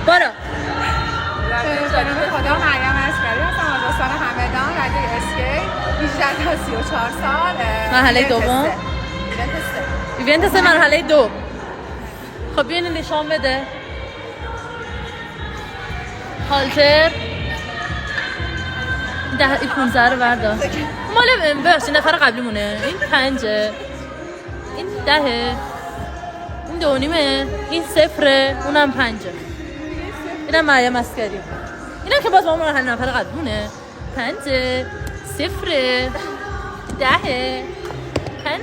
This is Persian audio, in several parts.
برو. به نام خدا مریم عسکری هستم از استان همدان، رده اسکی، 18 تا 34 سال. مرحله دوم. ایونت 3 مرحله 2. خب بیاین نشان بده. هالتر 10 این 15 رو بردار. مال ببخشید نفر قبلی مونه. این 5، این 10، این 2.5، این 0، اونم 5. اینم مریم عسکری. اینا که باز با اون نفر قبلی مونه. 5، 0، 10، 5،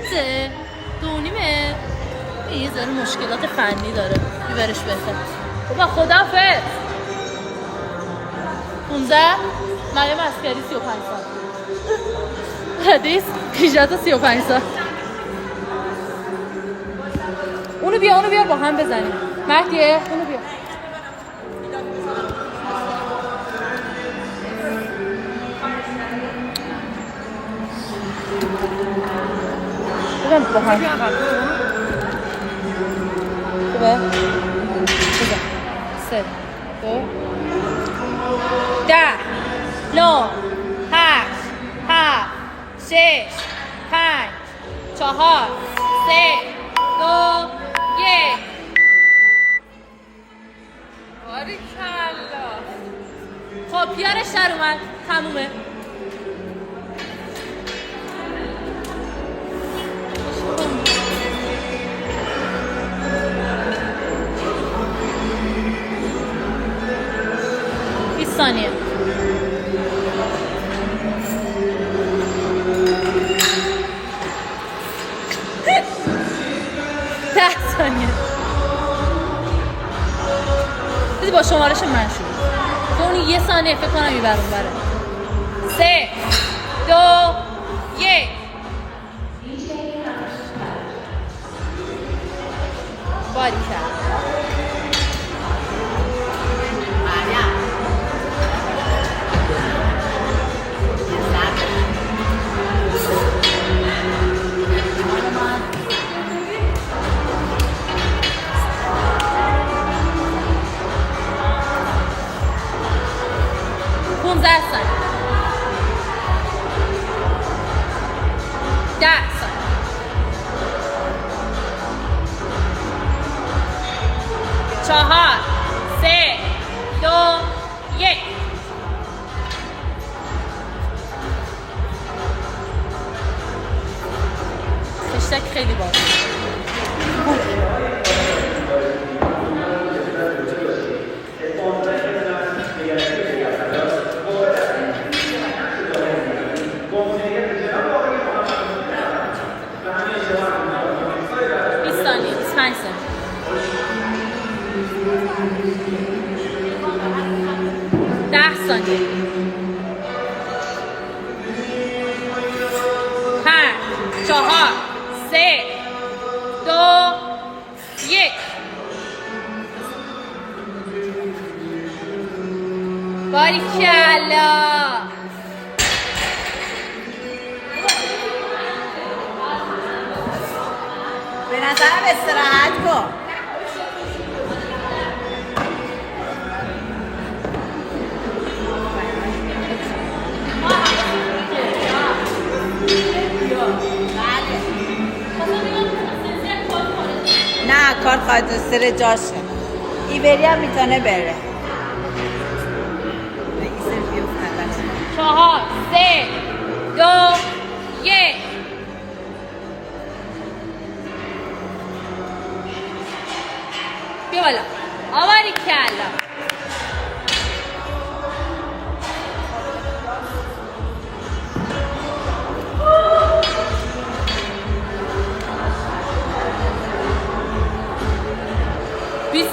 2.5. یه ذره مشکلات فنی داره. بیبرش بهتر. بابا خدافظ. 15 مریم عسکری 35 سال. حدیث 18 تا 35 سال. اونو بیار با هم بزنیم. مهدیه اونو بیار. بزن با هم. خوبه؟ بزن. 3 2 10 9 8 7 6 5 4 3 2 1. باریکلا. خب پیارش در اومد. تمومه. ثانیه. 10 ثانیه. دیدی با شمارش من شروع. تو اونی 1 ثانیه فکر کنم میبرم بره. 3 2 1. باریکلا. خیلی باز. باریکلا. به نظرم استراحت کن. نه کارت خواهد سر جاشه. ایبری هم میتونه بره. 4 3 2 1. بیا بالا. باریکلا.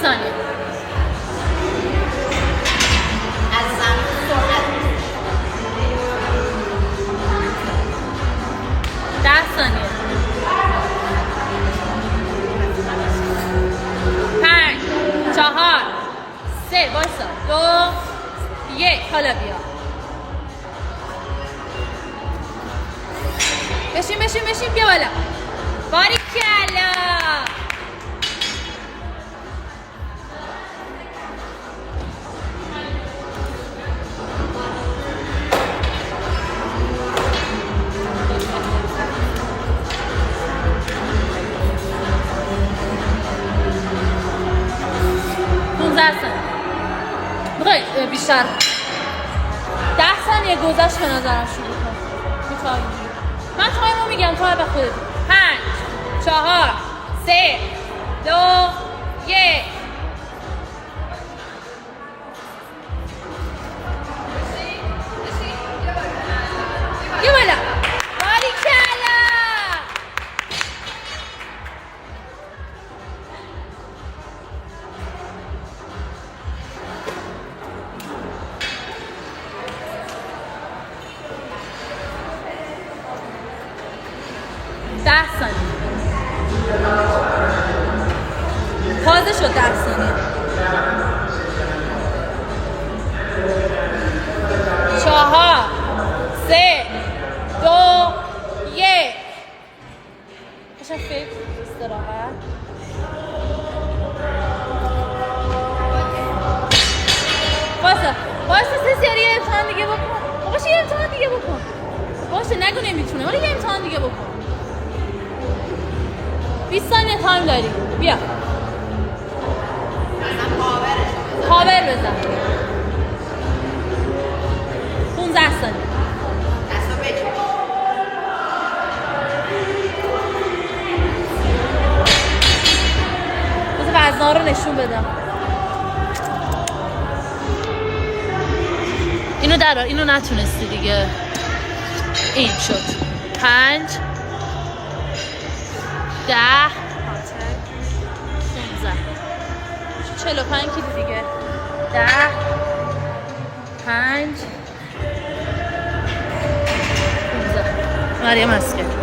ثانیه. از زمان سرعت 10 ثانیه. 5 4 3 وایسا 2 1. حالا بیا. بشین بیا بالا. باریکلا. میخوای بیشتر 10 ثانیه گذشت به نظرم شروع کن. میخوای من تایمو میگم تو هر وقت خودت 5 4 3 2 1 یه بالا باریکلا 10 ثانیه تازه شد 10 ثانیه 4 3 2 1 عشان فکر استراحت واسه سه سری امتحان دیگه بکن باشه یه امتحان دیگه بکن باشه نگو نمیتونه ولی یه امتحان دیگه بکن 20 ثانیه تایم داری بیا پاور بزن 15 ثانیه بذار وزن‌ها رو نشون بدم اینو درار اینو نتونستی دیگه این شد 5 10 15 45 کیلو دیگه 10 5 15 مریم اسکر